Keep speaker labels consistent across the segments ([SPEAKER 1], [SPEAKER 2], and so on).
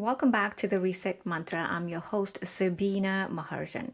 [SPEAKER 1] Welcome back to the Reset Mantra. I'm your host, Sabina Maharjan.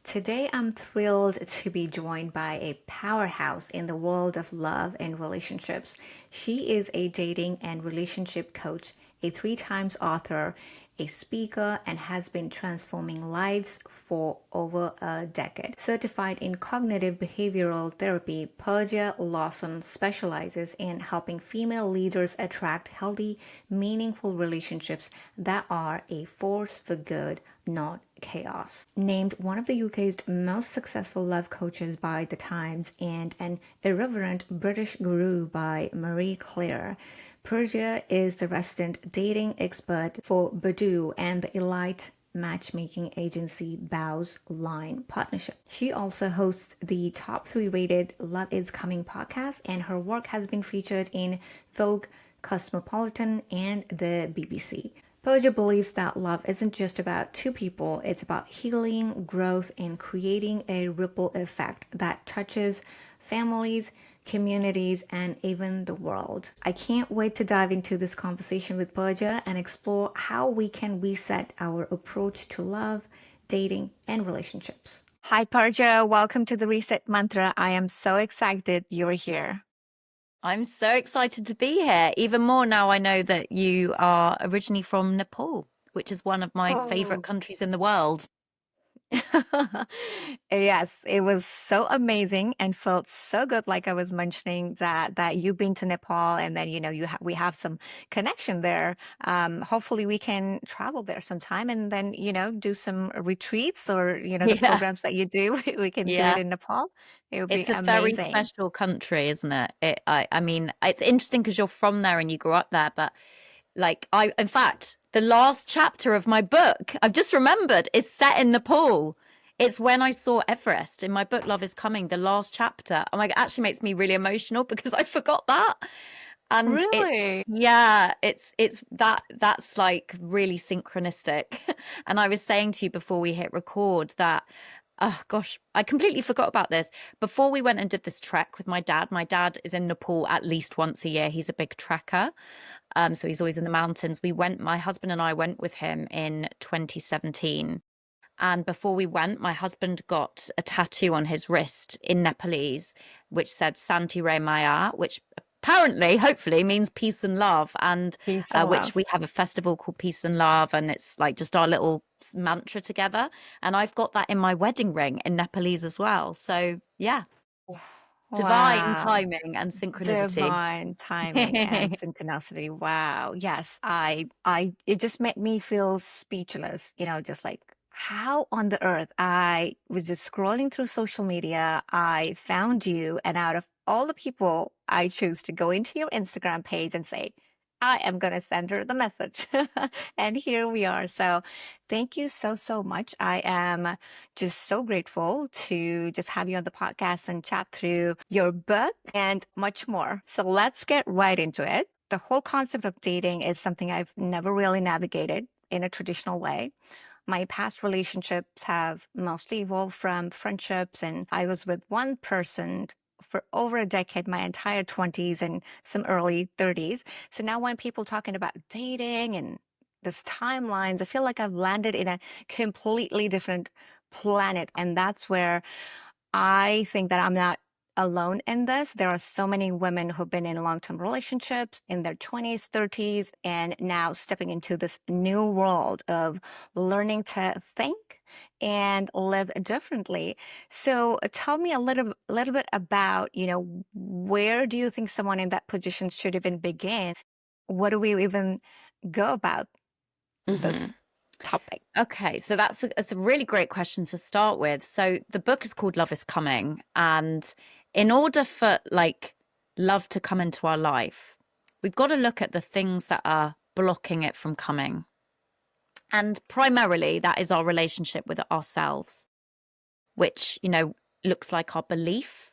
[SPEAKER 1] Today, I'm thrilled to be joined by a powerhouse in the world of love and relationships. She is a dating and relationship coach, a three times author, a speaker, and has been transforming lives for over a decade. Certified in cognitive behavioral therapy, Persia Lawson specializes in helping female leaders attract healthy, meaningful relationships that are a force for good, not chaos. Named one of the UK's most successful love coaches by The Times and an irreverent British guru by Marie Claire, Persia is the resident dating expert for Badoo and the elite matchmaking agency Bow's Line Partnership. She also hosts the top 3 rated Love Is Coming podcast, and her work has been featured in Vogue, Cosmopolitan, and the BBC. Persia believes that love isn't just about two people, it's about healing, growth, and creating a ripple effect that touches families, communities, and even the world. I can't wait to dive into this conversation with Persia and explore how we can reset our approach to love, dating, and relationships. Hi, Persia. Welcome to the Reset Mantra. I am so excited you're here.
[SPEAKER 2] I'm so excited to be here. Even more now I know that you are originally from Nepal, which is one of my favorite countries in the world.
[SPEAKER 1] Yes, it was so amazing and felt so good. Like I was mentioning that you've been to Nepal, and then we have some connection there. Hopefully, we can travel there sometime, and then do some retreats or the
[SPEAKER 2] Yeah,
[SPEAKER 1] programs that you do. We can do it
[SPEAKER 2] yeah.
[SPEAKER 1] in Nepal. It would be
[SPEAKER 2] It's a very
[SPEAKER 1] amazing.
[SPEAKER 2] special country, isn't it? I mean, it's interesting because you're from there and you grew up there, but in fact, the last chapter of my book, I've just remembered, is set in Nepal. It's when I saw Everest in my book, Love is Coming, the last chapter. Oh my, it actually makes me really emotional because I forgot that. And
[SPEAKER 1] Really?
[SPEAKER 2] that's like really synchronistic. And I was saying to you before we hit record that, oh gosh, I completely forgot about this. Before we went and did this trek with my dad is in Nepal at least once a year. He's a big trekker. So he's always in the mountains. My husband and I went with him in 2017. And before we went, my husband got a tattoo on his wrist in Nepalese, which said Santi Re Maya, which apparently, hopefully, means peace and love. And
[SPEAKER 1] Peace and
[SPEAKER 2] which
[SPEAKER 1] love.
[SPEAKER 2] we have a festival called Peace and Love. And it's like just our little mantra together. And I've got that in my wedding ring in Nepalese as well. So, yeah, divine
[SPEAKER 1] Wow.
[SPEAKER 2] timing and synchronicity.
[SPEAKER 1] Divine timing and synchronicity. Wow. Yes, I it just made me feel speechless, just like how on the earth I was just scrolling through social media, I found you, and out of all the people, I choose to go into your Instagram page and say, I am going to send her the message. And here we are. So thank you so, so much. I am just so grateful to just have you on the podcast and chat through your book and much more. So let's get right into it. The whole concept of dating is something I've never really navigated in a traditional way. My past relationships have mostly evolved from friendships, and I was with one person for over a decade, my entire 20s and some early 30s. So now when people talking about dating and this timelines, I feel like I've landed in a completely different planet. And that's where I think that I'm not alone in this. There are so many women who've been in long term relationships in their 20s, 30s, and now stepping into this new world of learning to think and live differently. So tell me a little bit about, where do you think someone in that position should even begin? What do we even go about
[SPEAKER 2] Hmm.
[SPEAKER 1] this topic?
[SPEAKER 2] Okay, so that's a really great question to start with. So the book is called Love is Coming, and in order for love to come into our life, we've got to look at the things that are blocking it from coming. And primarily that is our relationship with ourselves, which, looks like our belief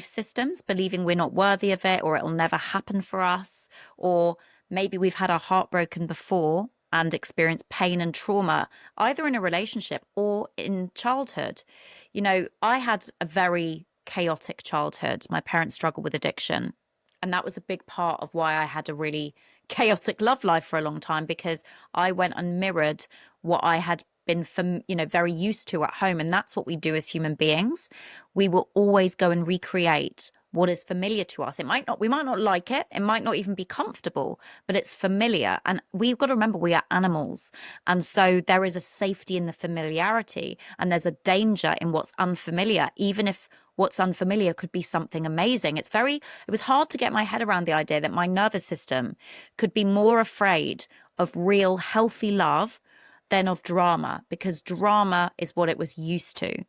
[SPEAKER 2] systems, believing we're not worthy of it or it'll never happen for us, or maybe we've had our heart broken before and experienced pain and trauma, either in a relationship or in childhood. I had a very chaotic childhood. My parents struggled with addiction. And that was a big part of why I had a really chaotic love life for a long time because I went and mirrored what I had been very used to at home. And that's what we do as human beings. We will always go and recreate what is familiar to us. We might not like it. It might not even be comfortable, but it's familiar. And we've got to remember we are animals. And so there is a safety in the familiarity, and there's a danger in what's unfamiliar, even if what's unfamiliar could be something amazing. It was hard to get my head around the idea that my nervous system could be more afraid of real healthy love than of drama, because drama is what it was used to.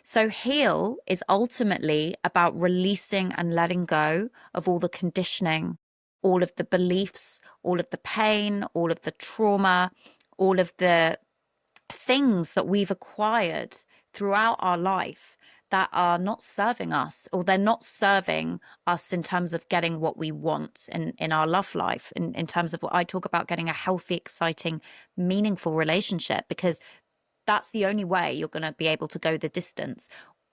[SPEAKER 2] So heal is ultimately about releasing and letting go of all the conditioning, all of the beliefs, all of the pain, all of the trauma, all of the things that we've acquired throughout our life that are not serving us, or they're not serving us in terms of getting what we want in our love life, in terms of what I talk about, getting a healthy, exciting, meaningful relationship, because that's the only way you're going to be able to go the distance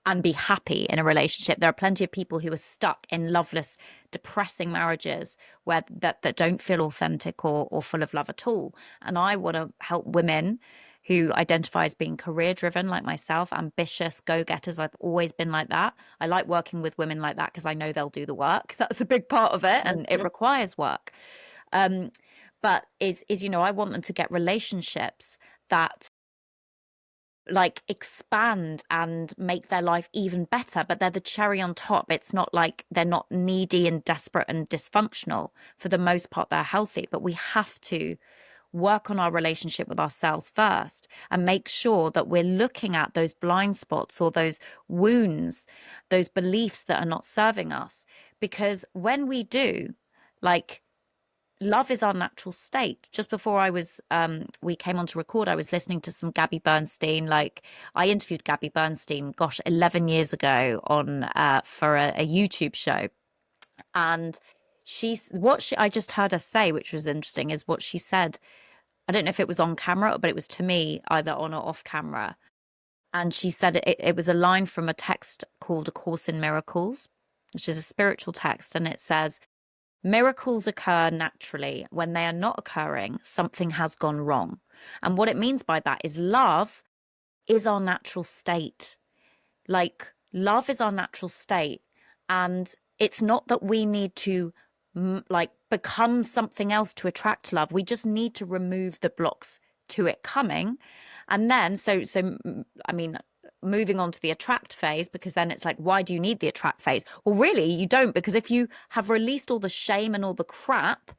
[SPEAKER 2] and be happy in a relationship. There are plenty of people who are stuck in loveless, depressing marriages that don't feel authentic or full of love at all. And I want to help women who identify as being career driven, like myself, ambitious, go-getters. I've always been like that. I like working with women like that because I know they'll do the work. That's a big part of it, and it requires work. But I want them to get relationships that like expand and make their life even better, but they're the cherry on top. It's not like they're not needy and desperate and dysfunctional. For the most part, they're healthy, but we have to work on our relationship with ourselves first and make sure that we're looking at those blind spots or those wounds, those beliefs that are not serving us. Because when we do, like, love is our natural state. Just before we came on to record, I was listening to some Gabby Bernstein. Like, I interviewed Gabby Bernstein, 11 years ago on for a YouTube show. And I just heard her say, which was interesting, is what she said. I don't know if it was on camera, but it was to me either on or off camera. And she said it was a line from a text called A Course in Miracles, which is a spiritual text. And it says, miracles occur naturally. When they are not occurring, something has gone wrong. And what it means by that is love is our natural state. Like, love is our natural state. And it's not that we need to become something else to attract love. We just need to remove the blocks to it coming. And then, I mean, moving on to the attract phase, because then it's like, why do you need the attract phase? Well, really, you don't, because if you have released all the shame and all the crap,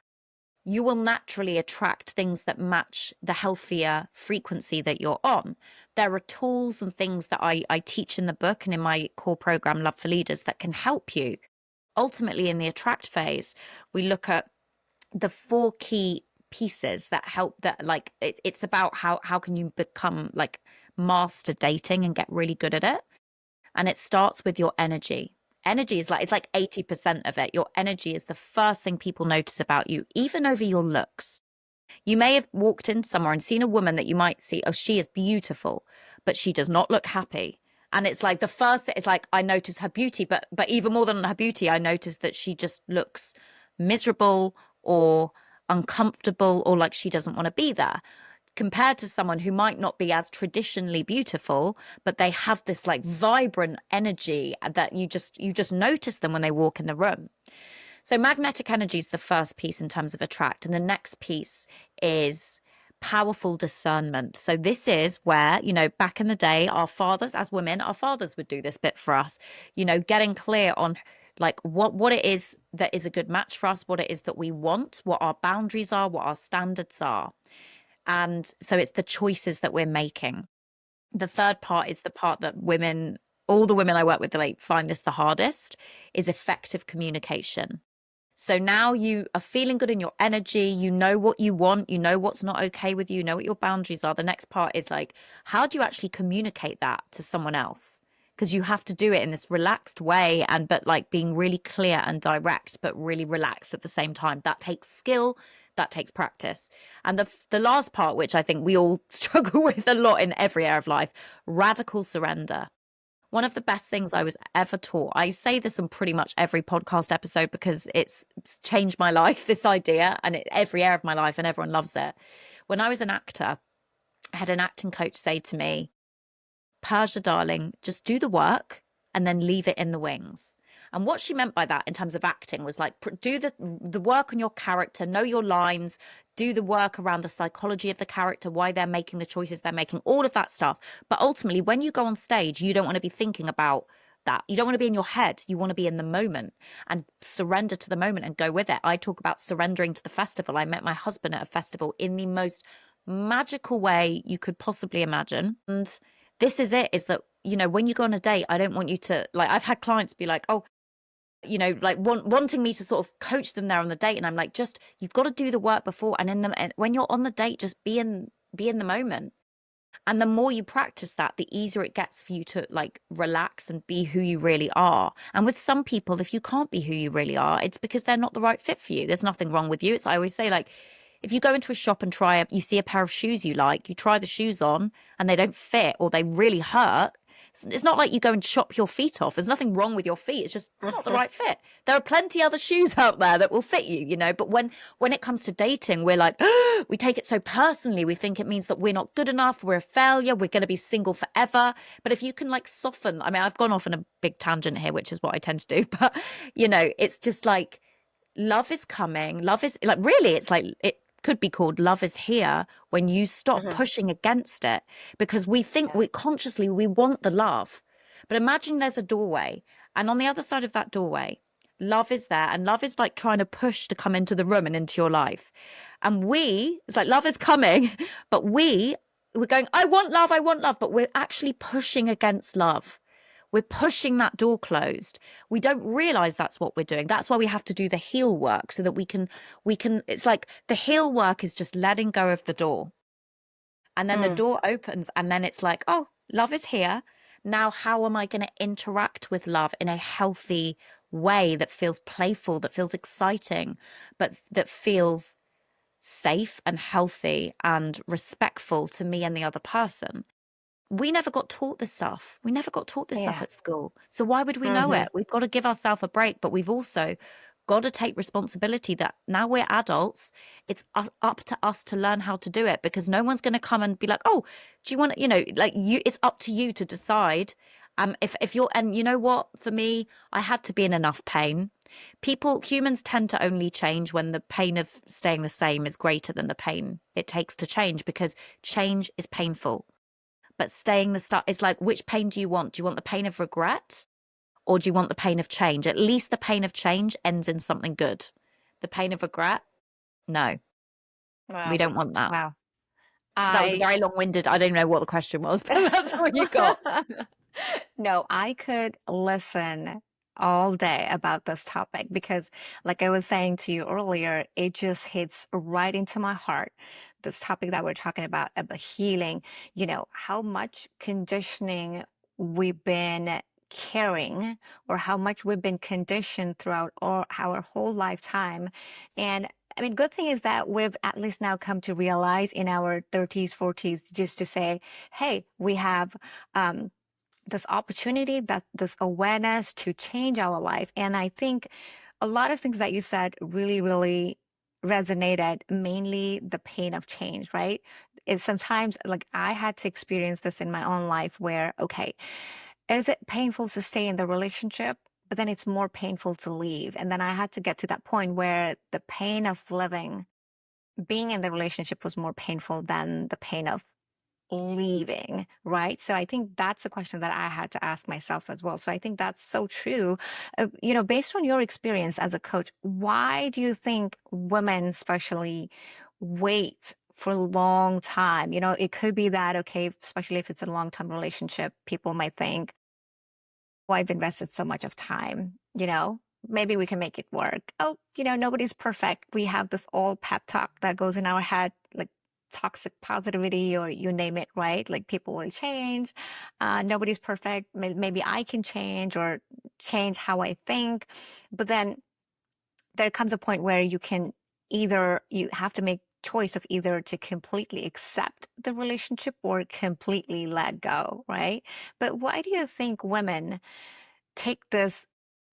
[SPEAKER 2] you will naturally attract things that match the healthier frequency that you're on. There are tools and things that I teach in the book and in my core program, Love for Leaders, that can help you. Ultimately, in the attract phase, we look at the 4 key pieces that help, that like it's about how can you become like master dating and get really good at it. And it starts with your energy. Energy is it's like 80% of it. Your energy is the first thing people notice about you, even over your looks. You may have walked in somewhere and seen a woman that you might see, oh, she is beautiful, but she does not look happy. And it's like the first thing is like, I notice her beauty, but even more than her beauty, I notice that she just looks miserable or uncomfortable, or like she doesn't want to be there, compared to someone who might not be as traditionally beautiful, but they have this like vibrant energy that you just notice them when they walk in the room. So magnetic energy is the first piece in terms of attract. And the next piece is powerful discernment. So this is where, back in the day, our fathers, as women, our fathers would do this bit for us, getting clear on like what it is that is a good match for us, what it is that we want, what our boundaries are, what our standards are. And so it's the choices that we're making. The third part is the part that all the women I work with, they find this the hardest, is effective communication. So now you are feeling good in your energy. You know what you want. You know what's not okay with you. You know what your boundaries are. The next part is like, how do you actually communicate that to someone else? Because you have to do it in this relaxed way, but like being really clear and direct, but really relaxed at the same time. That takes skill. That takes practice. And the last part, which I think we all struggle with a lot in every area of life, radical surrender. One of the best things I was ever taught, I say this on pretty much every podcast episode because it's changed my life, this idea, and every area of my life, and everyone loves it. When I was an actor, I had an acting coach say to me, Persia, darling, just do the work and then leave it in the wings. And what she meant by that in terms of acting was like do the work on your character, know your lines, do the work around the psychology of the character, why they're making the choices they're making, all of that stuff. But ultimately, when you go on stage, you don't want to be thinking about that. You don't want to be in your head. You want to be in the moment and surrender to the moment and go with it. I talk about surrendering to the festival. I met my husband at a festival in the most magical way you could possibly imagine. And this is it, is that, when you go on a date, I don't want you to, like, I've had clients be like, oh, like wanting me to sort of coach them there on the date. And I'm like, just, you've got to do the work before. And when you're on the date, just be in the moment. And the more you practice that, the easier it gets for you to like relax and be who you really are. And with some people, if you can't be who you really are, it's because they're not the right fit for you. There's nothing wrong with you. I always say, like, if you go into a shop and you see a pair of shoes you like, you try the shoes on and they don't fit or they really hurt. It's not like you go and chop your feet off. There's nothing wrong with your feet. It's not the right fit. There are plenty other shoes out there that will fit you. But when it comes to dating, we're like, we take it so personally. We think it means that we're not good enough. We're a failure. We're going to be single forever. But if you can like soften, I mean, I've gone off on a big tangent here, which is what I tend to do. But, it's just like, love is coming. Love is like, really, it's like, it could be called love is here when you stop
[SPEAKER 1] Mhm.
[SPEAKER 2] pushing against it, because we think
[SPEAKER 1] Yeah.
[SPEAKER 2] we consciously we want the love. But imagine there's a doorway, and on the other side of that doorway, love is there, and love is like trying to push to come into the room and into your life. And it's like love is coming, but we're going, I want love, but we're actually pushing against love. We're pushing that door closed. We don't realize that's what we're doing. That's why we have to do the heal work so that it's like the heal work is just letting go of the door. And then the
[SPEAKER 1] Mm.
[SPEAKER 2] door opens and then it's like, oh, love is here. Now, how am I going to interact with love in a healthy way that feels playful, that feels exciting, but that feels safe and healthy and respectful to me and the other person? We never got taught this stuff. We never got taught this stuff
[SPEAKER 1] Yeah.
[SPEAKER 2] at school. So why would we know
[SPEAKER 1] Hmm.
[SPEAKER 2] it? We've got to give ourselves a break, but we've also got to take responsibility that now we're adults, it's up to us to learn how to do it, because no one's going to come and be like, oh, do you want to, like you, it's up to you to decide. If you're, and you know what, for me, I had to be in enough pain. Humans tend to only change when the pain of staying the same is greater than the pain it takes to change, because change is painful. But staying the stuff is like, which pain do you want? Do you want the pain of regret, or do you want the pain of change? At least the pain of change ends in something good. The pain of regret, no, we
[SPEAKER 1] Wow.
[SPEAKER 2] don't want that.
[SPEAKER 1] Wow.
[SPEAKER 2] So that was a
[SPEAKER 1] I
[SPEAKER 2] very long-winded, I don't even know what the question was, but that's what you got.
[SPEAKER 1] No, I could listen all day about this topic because, like I was saying to you earlier, it just hits right into my heart. This topic that we're talking about healing, how much conditioning we've been carrying or how much we've been conditioned throughout our whole lifetime. And I mean, good thing is that we've at least now come to realize in our 30s, 40s, just to say, hey, we have um, this opportunity, that this awareness to change our life. And I think a lot of things that you said really, really resonated, mainly the pain of change, right? It's sometimes like I had to experience this in my own life where, okay, is it painful to stay in the relationship? But then it's more painful to leave. And then I had to get to that point where the pain of being in the relationship was more painful than the pain of leaving, right? So I think that's a question that I had to ask myself as well. So I think that's so true. Based on your experience as a coach, why do you think women especially wait for a long time? It could be that, okay, especially if it's a long-term relationship, people might think, well, I've invested so much of time, maybe we can make it work. Oh, nobody's perfect. We have this all pep talk that goes in our head, like toxic positivity or you name it, right? Like people will change. Nobody's perfect. Maybe I can change or change how I think. But then there comes a point where you have to make choice of either to completely accept the relationship or completely let go, right? But why do you think women take this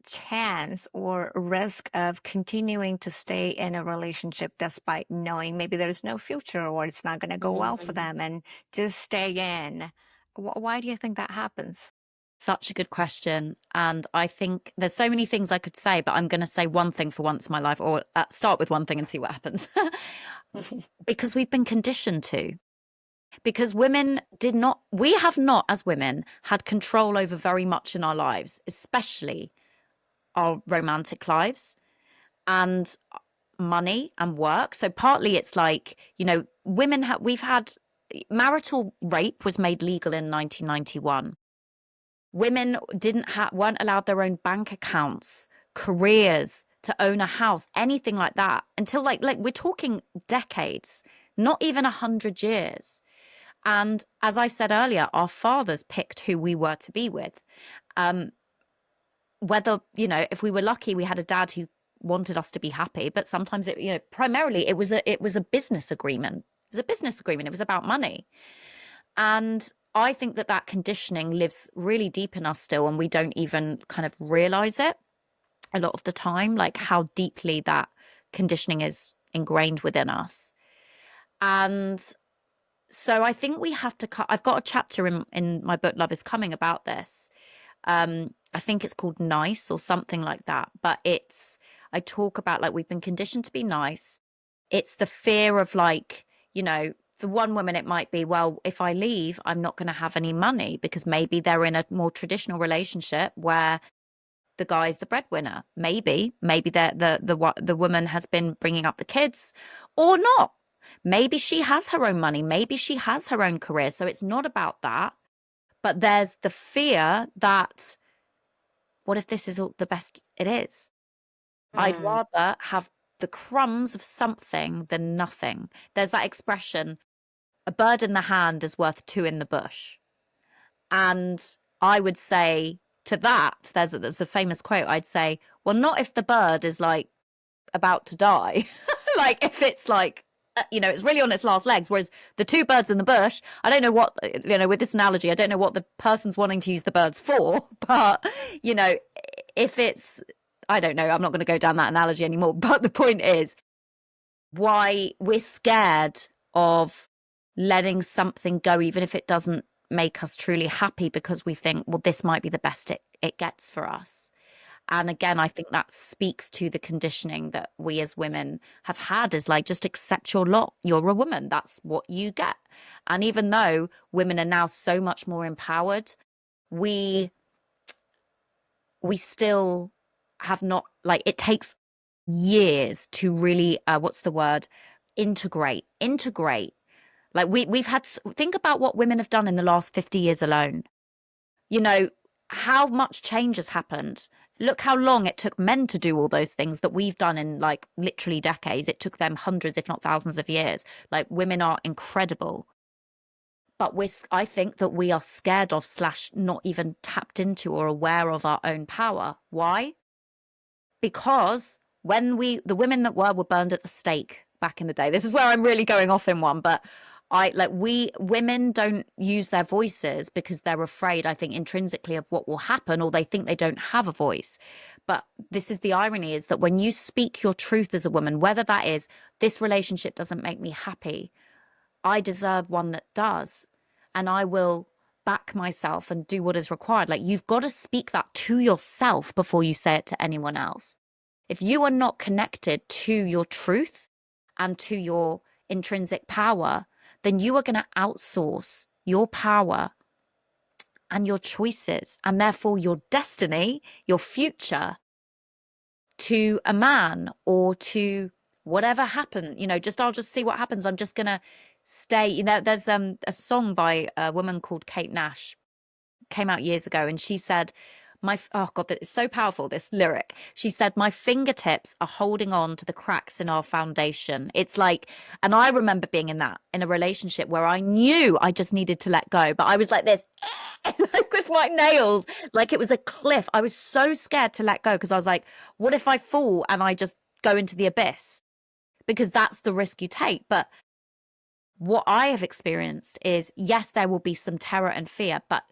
[SPEAKER 1] chance or risk of continuing to stay in a relationship despite knowing maybe there's no future or it's not going to go well for
[SPEAKER 2] Mm.
[SPEAKER 1] them and just stay in? Why do you think that happens?
[SPEAKER 2] Such a good question. And I think there's so many things I could say, but I'm going to say one thing for once in my life, or start with one thing and see what happens. Because we've been conditioned to. Because women did not, we have not, as women, had control over very much in our lives, especially our romantic lives and money and work. So partly it's like, women we've had marital rape was made legal in 1991. Women weren't allowed their own bank accounts, careers, to own a house, anything like that until like we're talking decades, not even 100 years. And as I said earlier, our fathers picked who we were to be with. Um, Whether, if we were lucky, we had a dad who wanted us to be happy, but sometimes primarily it was a business agreement. It was a business agreement. It was about money. And I think that conditioning lives really deep in us still, and we don't even kind of realize it a lot of the time, like how deeply that conditioning is ingrained within us. And so I think we have to cut. I've got a chapter in my book, Love is Coming, about this. I think it's called Nice or something like that. But I talk about like we've been conditioned to be nice. It's the fear of like, for one woman, it might be, well, if I leave, I'm not going to have any money because maybe they're in a more traditional relationship where the guy's the breadwinner. Maybe the woman has been bringing up the kids or not. Maybe she has her own money. Maybe she has her own career. So it's not about that. But there's the fear that what if this is all the best it is? I'd
[SPEAKER 1] Mm,
[SPEAKER 2] rather have the crumbs of something than nothing. There's that expression, a bird in the hand is worth two in the bush. And I would say to that, there's a famous quote. I'd say, well, not if the bird is like about to die. Like if it's like, it's really on its last legs. Whereas the two birds in the bush, I don't know what, with this analogy, I don't know what the person's wanting to use the birds for, but, if it's, I don't know, I'm not going to go down that analogy anymore. But the point is why we're scared of letting something go, even if it doesn't make us truly happy, because we think, well, this might be the best it gets for us. And again, I think that speaks to the conditioning that we as women have had, is like, just accept your lot. You're a woman. That's what you get. And even though women are now so much more empowered, we still have not, like, it takes years to really, what's the word? Integrate. Like we've had, think about what women have done in the last 50 years alone. You know, how much change has happened. Look how long it took men to do all those things that we've done in like literally decades. It took them hundreds, if not thousands of years. Like women are incredible. But I think that we are scared of / not even tapped into or aware of our own power. Why? Because the women that were burned at the stake back in the day. This is where I'm really going off in one, but we women don't use their voices because they're afraid, I think, intrinsically of what will happen, or they think they don't have a voice. But this is the irony, is that when you speak your truth as a woman, whether that is, this relationship doesn't make me happy, I deserve one that does, and I will back myself and do what is required. Like, you've got to speak that to yourself before you say it to anyone else. If you are not connected to your truth and to your intrinsic power, then you are going to outsource your power and your choices, and therefore your destiny, your future, to a man or to whatever happened. I'll just see what happens. I'm just going to stay. There's a song by a woman called Kate Nash, came out years ago, and she said, oh God, that is so powerful, this lyric. She said, my fingertips are holding on to the cracks in our foundation. It's like, and I remember being in a relationship where I knew I just needed to let go, but I was like this, like with my nails, like it was a cliff. I was so scared to let go because I was like, what if I fall and I just go into the abyss? because that's the risk you take. But what I have experienced is, yes, there will be some terror and fear, but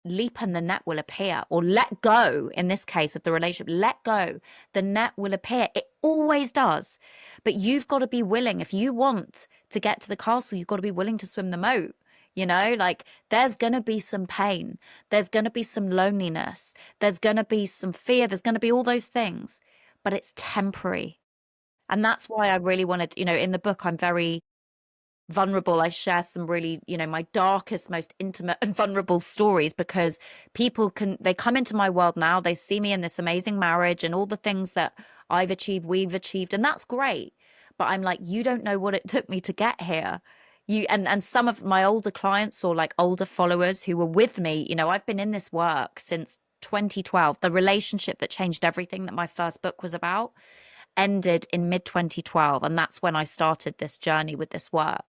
[SPEAKER 2] leap and the net will appear, or let go in this case of the relationship, let go, the net will appear. It always does. But you've got to be willing. If you want to get to the castle, you've got to be willing to swim the moat. Like there's going to be some pain, there's going to be some loneliness, there's going to be some fear, there's going to be all those things, but it's temporary. And that's why I really wanted, in the book, I'm very vulnerable. I share some really, my darkest, most intimate and vulnerable stories, because they come into my world now, they see me in this amazing marriage and all the things that we've achieved, and that's great. But I'm like, you don't know what it took me to get here. And some of my older clients, or like older followers who were with me, I've been in this work since 2012. The relationship that changed everything, that my first book was about, ended in mid 2012, and that's when I started this journey with this work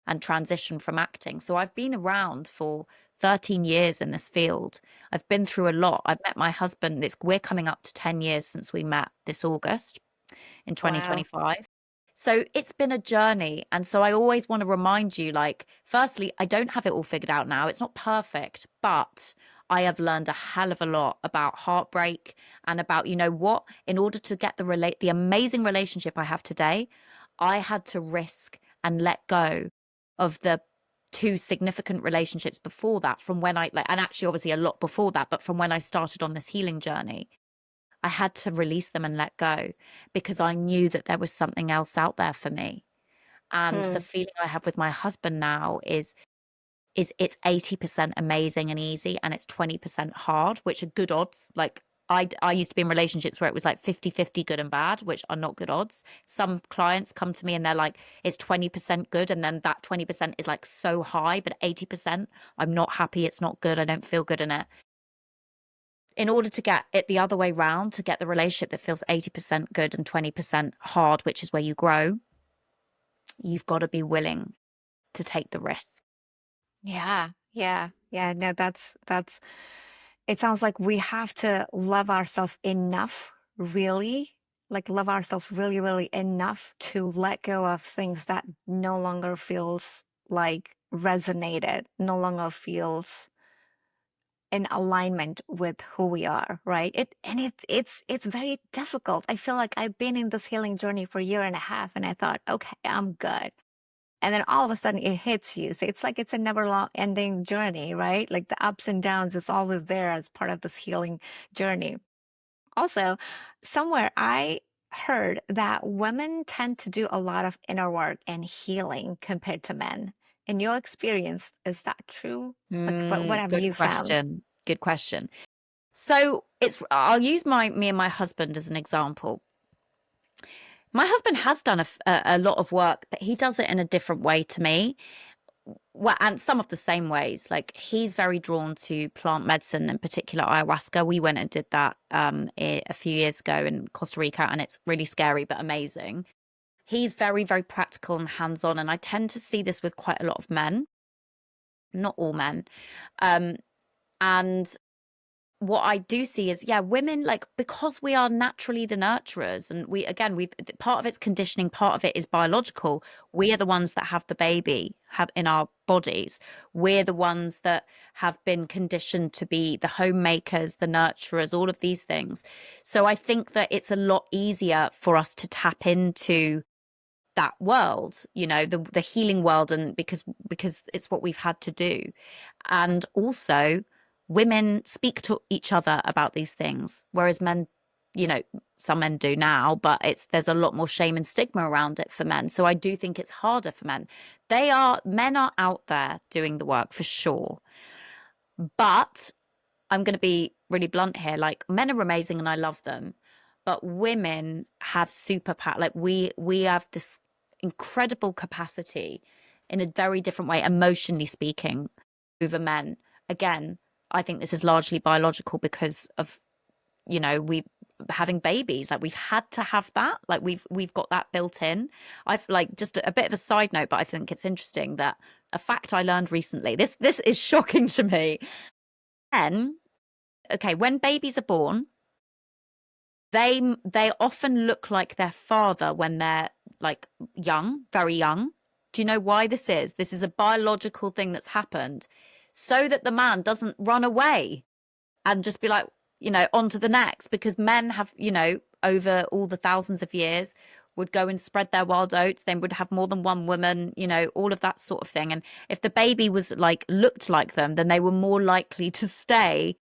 [SPEAKER 2] and transitioned from acting. So I've been around for 13 years in this field. I've been through a lot. I've met my husband. We're coming up to 10 years since we met this August in
[SPEAKER 1] Wow.
[SPEAKER 2] 2025. So it's been a journey. And so I always want to remind you, like, firstly, I don't have it all figured out now. It's not perfect, but I have learned a hell of a lot about heartbreak and about, what, in order to get the amazing relationship I have today, I had to risk and let go of the two significant relationships before that, from when and actually obviously a lot before that, but from when I started on this healing journey. I had to release them and let go, because I knew that there was something else out there for me. And the
[SPEAKER 1] Hmm.
[SPEAKER 2] feeling I have with my husband now is it's 80% amazing and easy, and it's 20% hard, which are good odds. Like I used to be in relationships where it was like 50-50 good and bad, which are not good odds. Some clients come to me and they're like, it's 20% good. And then that 20% is like so high, but 80%, I'm not happy. It's not good. I don't feel good in it. In order to get it the other way round, to get the relationship that feels 80% good and 20% hard, which is where you grow, you've got to be willing to take the risk.
[SPEAKER 1] Yeah, yeah, yeah. No, that's it sounds like we have to love ourselves enough, really, like love ourselves really, really enough to let go of things that no longer feels like resonated, no longer feels in alignment with who we are, right? It's very difficult. I feel like I've been in this healing journey for a year and a half, and I thought, okay, I'm good. And then all of a sudden it hits you. So it's like it's a never long ending journey, right? Like the ups and downs is always there as part of this healing journey. Also, somewhere I heard that women tend to do a lot of inner work and healing compared to men. In your experience, is that true? Like what have
[SPEAKER 2] Good
[SPEAKER 1] you found?
[SPEAKER 2] question. Good question. So I'll use me and my husband as an example. My husband has done a lot of work, but he does it in a different way to me. Well, and some of the same ways. Like he's very drawn to plant medicine, in particular ayahuasca. We went and did that a few years ago in Costa Rica, and it's really scary but amazing. He's very, very practical and hands-on, and I tend to see this with quite a lot of men, not all men. Um, and what I do see is, yeah, women, like, because we are naturally the nurturers, and we part of it's conditioning, part of it is biological. We are the ones that have the baby have in our bodies. We're the ones that have been conditioned to be the homemakers, the nurturers, all of these things. So I think that it's a lot easier for us to tap into that world, the healing world, and because it's what we've had to do. And also, women speak to each other about these things, whereas men, you know some men do now, but there's a lot more shame and stigma around it for men. So I do think it's harder for men. Men are out there doing the work for sure, but I'm going to be really blunt here. Like, men are amazing and I love them, but women have superpower. Like, we have this incredible capacity in a very different way, emotionally speaking, over men. Again, I think this is largely biological because of, we having babies. Like, we've had to have that. Like, we've got that built in. I've, like, just a bit of a side note, but I think it's interesting that a fact I learned recently. This is shocking to me. And okay, when babies are born, they often look like their father when they're like young, very young. Do you know why this is? This is a biological thing that's happened so that the man doesn't run away and just be like, on to the next, because men have, over all the thousands of years would go and spread their wild oats, then would have more than one woman, all of that sort of thing. And if the baby was like looked like them, then they were more likely to stay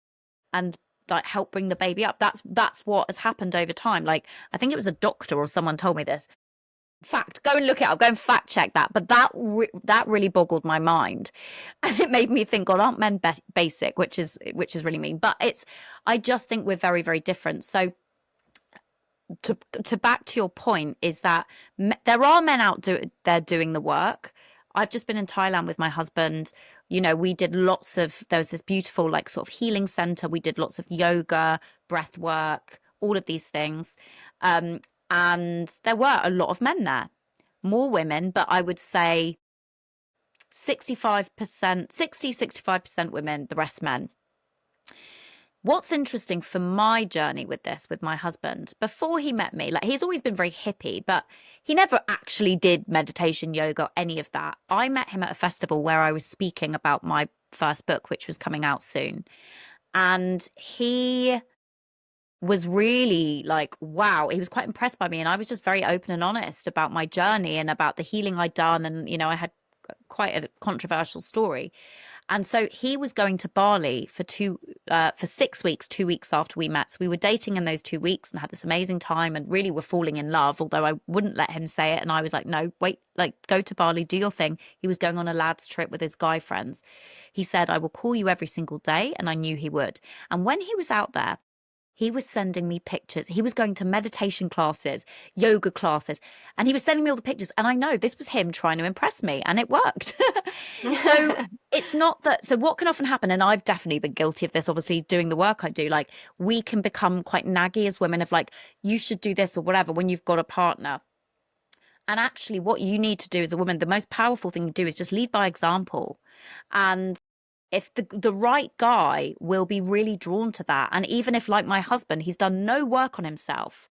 [SPEAKER 2] and like help bring the baby up. That's what has happened over time. Like, I think it was a doctor or someone told me this fact. Go and look it up, go and fact check that. But that really boggled my mind, and it made me think, God, aren't men basic, which is really mean. But I just think we're very, very different. So to back to your point is that there are men out there doing the work. I've just been in Thailand with my husband. We did there was this beautiful like sort of healing center. We did lots of yoga, breath work, all of these things. And there were a lot of men there, more women, but I would say 65%, 65% women, the rest men. What's interesting for my journey with this, with my husband, before he met me, like he's always been very hippie, but he never actually did meditation, yoga, any of that. I met him at a festival where I was speaking about my first book, which was coming out soon. And he was really like, wow, he was quite impressed by me. And I was just very open and honest about my journey and about the healing I'd done. And, I had quite a controversial story. And so he was going to Bali for 6 weeks, 2 weeks after we met. So we were dating in those 2 weeks and had this amazing time and really were falling in love, although I wouldn't let him say it. And I was like, no, wait, like go to Bali, do your thing. He was going on a lads trip with his guy friends. He said, I will call you every single day. And I knew he would. And when he was out there, he was sending me pictures. He was going to meditation classes, yoga classes, and he was sending me all the pictures. And I know this was him trying to impress me, and it worked. So it's not that. So what can often happen, and I've definitely been guilty of this, obviously doing the work I do, like we can become quite naggy as women of like, you should do this or whatever when you've got a partner. And actually what you need to do as a woman, the most powerful thing to do is just lead by example. And if the right guy will be really drawn to that. And even if, like my husband, he's done no work on himself,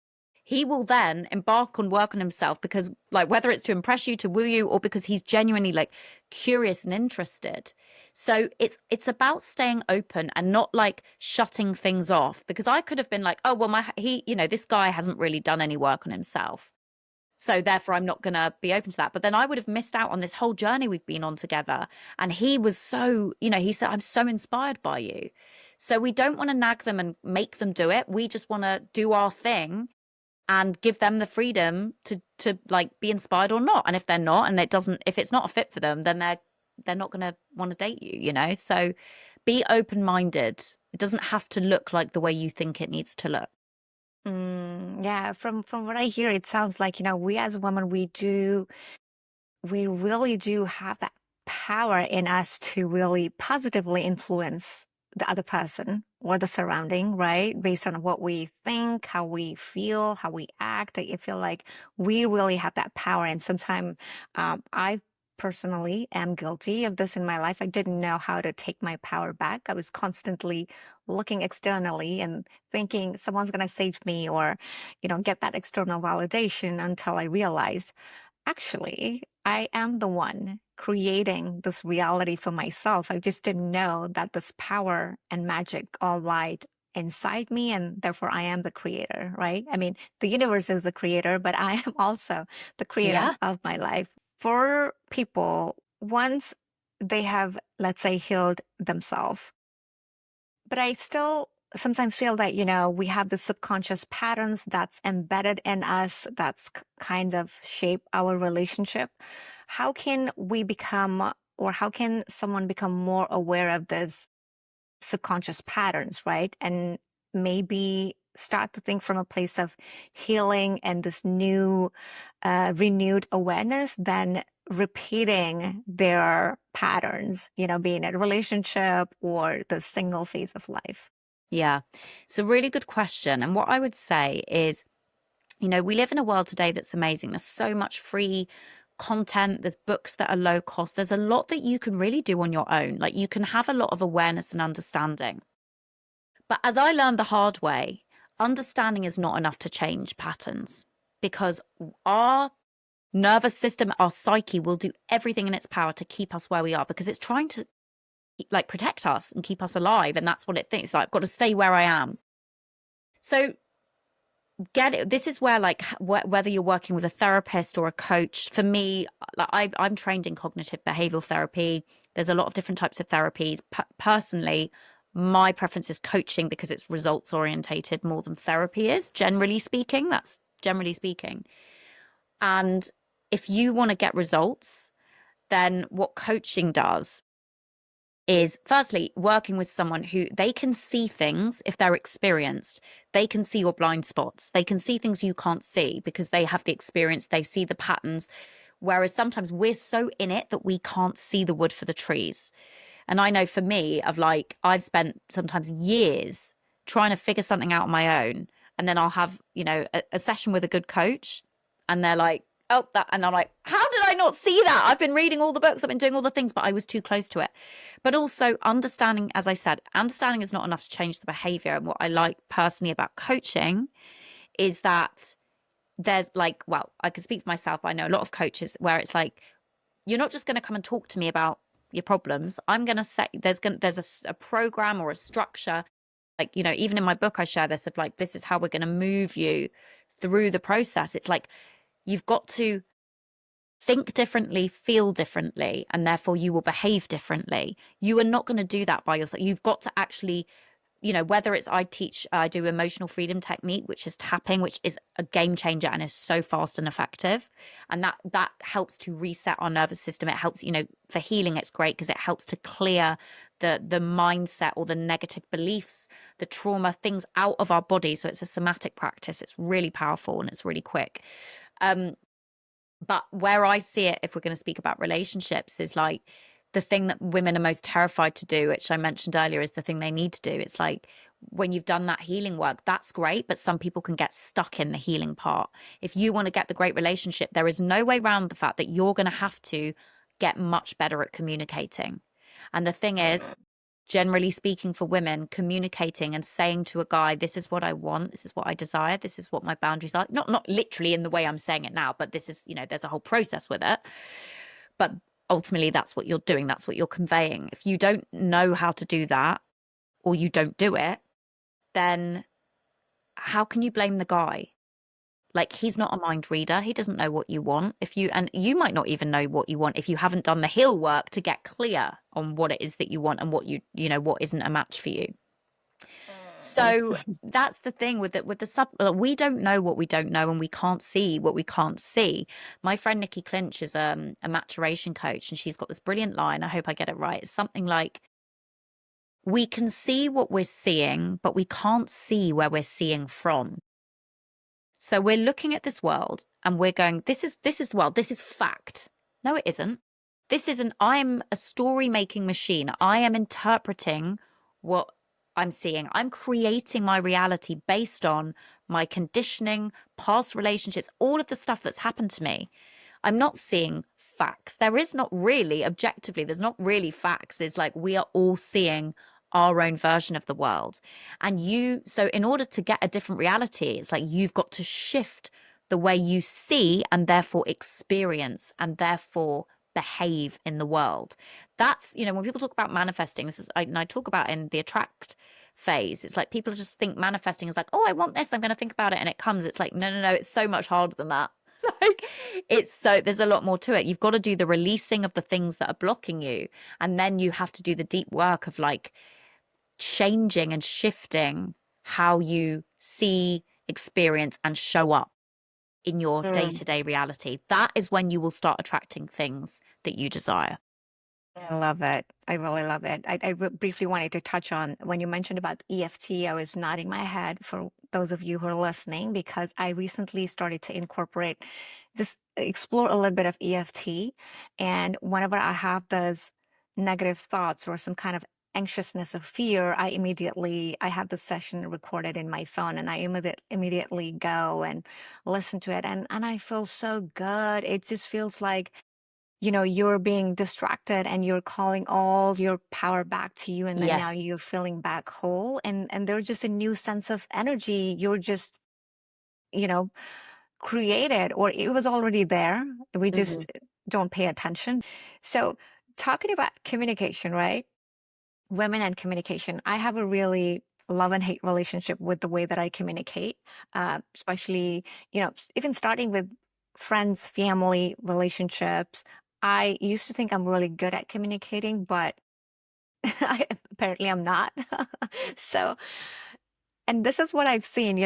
[SPEAKER 2] he will then embark on work on himself because, like, whether it's to impress you, to woo you, or because he's genuinely like curious and interested. So it's about staying open and not like shutting things off, because I could have been like, oh well, this guy hasn't really done any work on himself, so therefore I'm not going to be open to that. But then I would have missed out on this whole journey we've been on together. And he was so, he said, I'm so inspired by you. So we don't want to nag them and make them do it. We just want to do our thing and give them the freedom to like be inspired or not. And if they're not, and if it's not a fit for them, then they're not going to want to date you, So be open-minded. It doesn't have to look like the way you think it needs to look.
[SPEAKER 1] Yeah, from what I hear, it sounds like, we as women, we really do have that power in us to really positively influence the other person or the surrounding, right? Based on what we think, how we feel, how we act. I feel like we really have that power. And sometimes I personally am guilty of this in my life. I didn't know how to take my power back. I was constantly looking externally and thinking someone's going to save me or, get that external validation until I realized actually, I am the one creating this reality for myself. I just didn't know that this power and magic all lied inside me, and therefore I am the creator, right? I mean, the universe is the creator, but I am also the creator
[SPEAKER 2] Yeah.
[SPEAKER 1] of my life. For people, once they have, let's say, healed themselves, but I still sometimes feel that, we have the subconscious patterns that's embedded in us that's kind of shape our relationship. How can we become, or how can someone become more aware of this subconscious patterns, right? And maybe start to think from a place of healing and this new, renewed awareness than repeating their patterns, being in a relationship or the single phase of life.
[SPEAKER 2] Yeah. It's a really good question. And what I would say is, we live in a world today that's amazing. There's so much free content. There's books that are low cost. There's a lot that you can really do on your own. Like you can have a lot of awareness and understanding. But as I learned the hard way, understanding is not enough to change patterns, because our nervous system, our psyche will do everything in its power to keep us where we are because it's trying to like protect us and keep us alive. And that's what it thinks. Like, I've got to stay where I am. So get it. This is where like whether you're working with a therapist or a coach, for me, like I'm trained in cognitive behavioral therapy. There's a lot of different types of therapies. Personally, my preference is coaching because it's results orientated more than therapy is, generally speaking. That's generally speaking. And if you want to get results, then what coaching does is firstly working with someone who they can see things. If they're experienced, they can see your blind spots, they can see things you can't see because they have the experience, they see the patterns, whereas sometimes we're so in it that we can't see the wood for the trees. And I know for me, of like, I've spent sometimes years trying to figure something out on my own. And then I'll have, a session with a good coach and they're like, oh, that. And I'm like, how did I not see that? I've been reading all the books, I've been doing all the things, but I was too close to it. But also understanding, as I said, understanding is not enough to change the behavior. And what I like personally about coaching is that there's like, well, I can speak for myself. I know a lot of coaches where it's like, you're not just going to come and talk to me about your problems. I'm going to say there's a program or a structure. Like, even in my book, I share this of like, this is how we're going to move you through the process. It's like, you've got to think differently, feel differently, and therefore you will behave differently. You are not going to do that by yourself. You've got to actually, whether it's I do emotional freedom technique, which is tapping, which is a game changer and is so fast and effective. And that helps to reset our nervous system. It helps, for healing, it's great because it helps to clear the mindset or the negative beliefs, the trauma, things out of our body. So it's a somatic practice. It's really powerful and it's really quick. But where I see it, if we're going to speak about relationships, is like the thing that women are most terrified to do, which I mentioned earlier, is the thing they need to do. It's like when you've done that healing work, that's great, but some people can get stuck in the healing part. If you want to get the great relationship, there is no way around the fact that you're going to have to get much better at communicating. And the thing is, generally speaking, for women, communicating and saying to a guy, this is what I want, this is what I desire, this is what my boundaries are, not literally in the way I'm saying it now, but this is, there's a whole process with it. But ultimately that's what you're doing, that's what you're conveying. If you don't know how to do that, or you don't do it, then how can you blame the guy? Like, he's not a mind reader. He doesn't know what you want. And you might not even know what you want if you haven't done the heal work to get clear on what it is that you want and what what isn't a match for you. So that's the thing with the sub. We don't know what we don't know, and we can't see what we can't see. My friend Nikki Clinch is a maturation coach, and she's got this brilliant line. I hope I get it right. It's something like, we can see what we're seeing, but we can't see where we're seeing from. So we're looking at this world and we're going, this is the world, this is fact. No, it isn't. This isn't. I'm a story making machine. I am interpreting what I'm seeing. I'm creating my reality based on my conditioning, past relationships, all of the stuff that's happened to me. I'm not seeing facts. There is not really, objectively, there's not really facts. It's like we are all seeing our own version of the world. So in order to get a different reality, it's like you've got to shift the way you see and therefore experience and therefore behave in the world. That's, when people talk about manifesting, I talk about in the attract phase. It's like people just think manifesting is like, oh, I want this, I'm going to think about it and it comes. It's like, no, it's so much harder than that. Like, there's a lot more to it. You've got to do the releasing of the things that are blocking you. And then you have to do the deep work of like changing and shifting how you see, experience, and show up in your day-to-day reality. That is when you will start attracting things that you desire.
[SPEAKER 1] I love it. I really love it. I briefly wanted to touch on when you mentioned about EFT. I was nodding my head for those of you who are listening because I recently started to incorporate, just explore a little bit of EFT. And whenever I have those negative thoughts or some kind of anxiousness or fear, I have the session recorded in my phone and I immediately go and listen to it. And I feel so good. It just feels like you're being distracted and you're calling all your power back to you, and then now
[SPEAKER 2] Yes.
[SPEAKER 1] you're feeling back whole, and there's just a new sense of energy. You're just, you know, created or it was already there. We
[SPEAKER 2] Mhm.
[SPEAKER 1] just don't pay attention. So, talking about communication, right? Women and communication. I have a really love and hate relationship with the way that I communicate, especially, even starting with friends, family, relationships. I used to think I'm really good at communicating, but apparently I'm not. So, and this is what I've seen,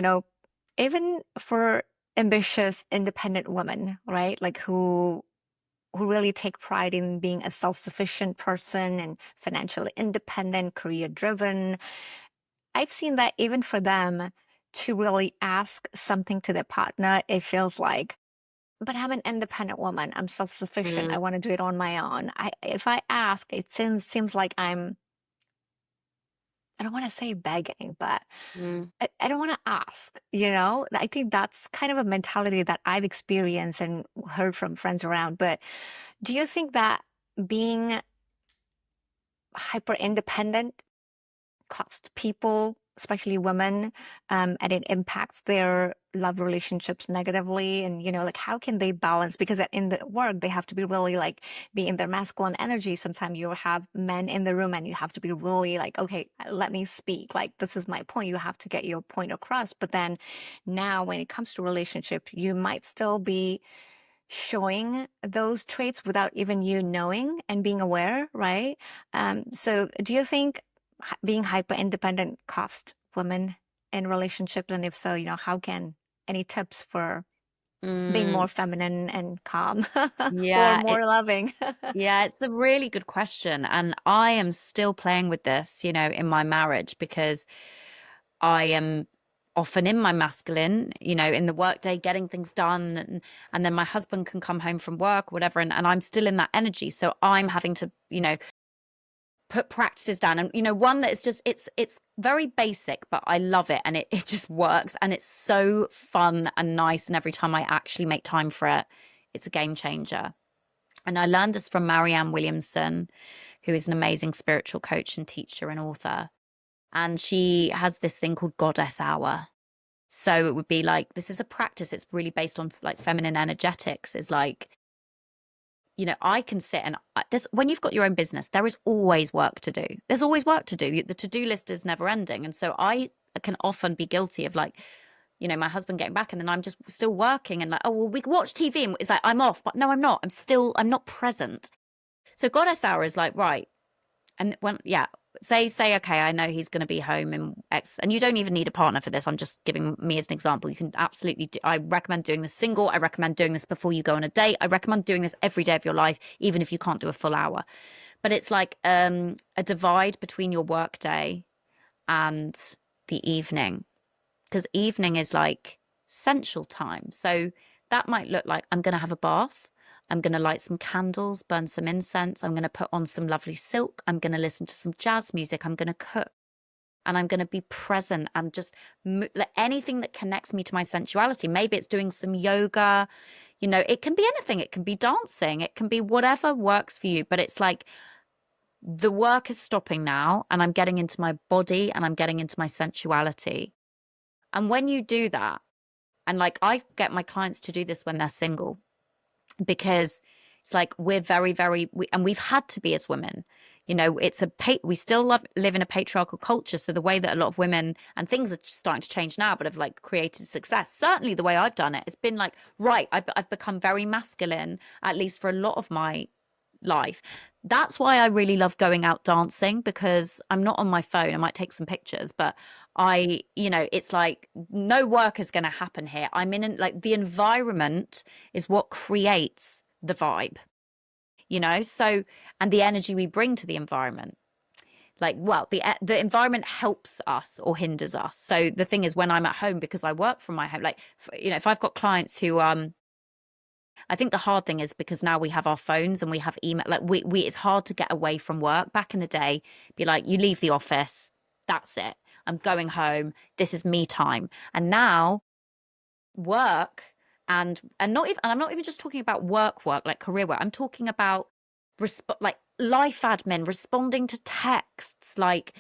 [SPEAKER 1] even for ambitious, independent women, right? Like who really take pride in being a self-sufficient person and financially independent, career driven. I've seen that even for them to really ask something to their partner, it feels like, but I'm an independent woman. I'm self-sufficient. I
[SPEAKER 2] Mm,
[SPEAKER 1] want to do it on my own. If I ask, it seems like I don't want to say begging, but
[SPEAKER 2] mm.
[SPEAKER 1] I don't want to ask, you know? I think that's kind of a mentality that I've experienced and heard from friends around. But do you think that being hyper independent cost people, especially women, and it impacts their love relationships negatively? And, like how can they balance? Because in the work, they have to be really like be in their masculine energy. Sometimes you have men in the room and you have to be really like, okay, let me speak. Like, this is my point. You have to get your point across. But then now when it comes to relationship, you might still be showing those traits without even you knowing and being aware, right? So do you think being hyper independent cost women in relationships? And if so, how can any tips for being more
[SPEAKER 2] Mm.
[SPEAKER 1] feminine and calm or
[SPEAKER 2] Yeah,
[SPEAKER 1] more loving?
[SPEAKER 2] it's a really good question. And I am still playing with this, in my marriage because I am often in my masculine, in the workday, getting things done. And then my husband can come home from work, whatever, and I'm still in that energy. So I'm having to, put practices down. And, one that is just, it's very basic, but I love it. And it just works. And it's so fun and nice. And every time I actually make time for it, it's a game changer. And I learned this from Marianne Williamson, who is an amazing spiritual coach and teacher and author. And she has this thing called Goddess Hour. So it would be like, this is a practice. It's really based on like feminine energetics. Is like, I can sit and there's when you've got your own business, there is always work to do. There's always work to do. The to-do list is never ending. And so I can often be guilty of like, my husband getting back and then I'm just still working and like, oh, well, we can watch TV. And it's like, I'm off. But no, I'm not. I'm not present. So Goddess Hour is like, right. And when, yeah, say, okay, I know he's going to be home in X, and you don't even need a partner for this. I'm just giving me as an example. You can absolutely I recommend doing this single. I recommend doing this before you go on a date. I recommend doing this every day of your life, even if you can't do a full hour. But it's like a divide between your work day and the evening, because evening is like sensual time. So that might look like I'm going to have a bath. I'm going to light some candles, burn some incense. I'm going to put on some lovely silk. I'm going to listen to some jazz music. I'm going to cook and I'm going to be present and just like anything that connects me to my sensuality. Maybe it's doing some yoga. It can be anything. It can be dancing. It can be whatever works for you. But it's like the work is stopping now and I'm getting into my body and I'm getting into my sensuality. And when you do that, and like I get my clients to do this when they're single because it's like we're very, very, and we've had to be as women. We still live in a patriarchal culture. So the way that a lot of women and things are starting to change now, but have like created success. Certainly the way I've done it, it's been like, right, I've become very masculine, at least for a lot of my life. That's why I really love going out dancing because I'm not on my phone. I might take some pictures, but it's like no work is going to happen here. I'm in like the environment is what creates the vibe, so and the energy we bring to the environment. Like, well, the environment helps us or hinders us. So the thing is, when I'm at home, because I work from my home, like, if I've got clients who I think the hard thing is because now we have our phones and we have email. Like we it's hard to get away from work. Back in the day, be like, you leave the office, that's it. I'm going home. This is me time. And now work and not even and I'm not even just talking about work like career work. I'm talking about like life admin, responding to texts, like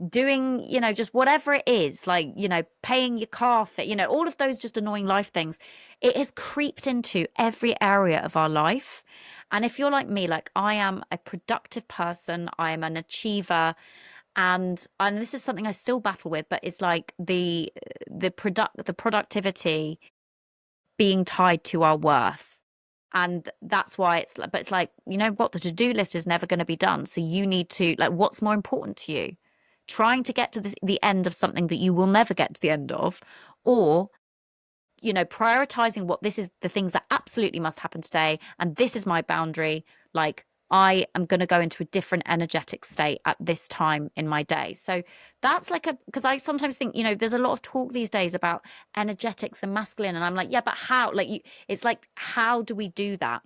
[SPEAKER 2] doing, just whatever it is, like, paying your car fit, all of those just annoying life things. It has creeped into every area of our life. And if you're like me, like I am a productive person, I am an achiever, and this is something I still battle with, but it's like the productivity being tied to our worth. And that's why but it's like, you know what, the to-do list is never going to be done. So you need to, like, what's more important to you? Trying to get to the end of something that you will never get to the end of, or, prioritizing what this is the things that absolutely must happen today. And this is my boundary. Like, I am going to go into a different energetic state at this time in my day. So that's like because I sometimes think, there's a lot of talk these days about energetics and masculine. And I'm like, yeah, but how? Like, it's like, how do we do that?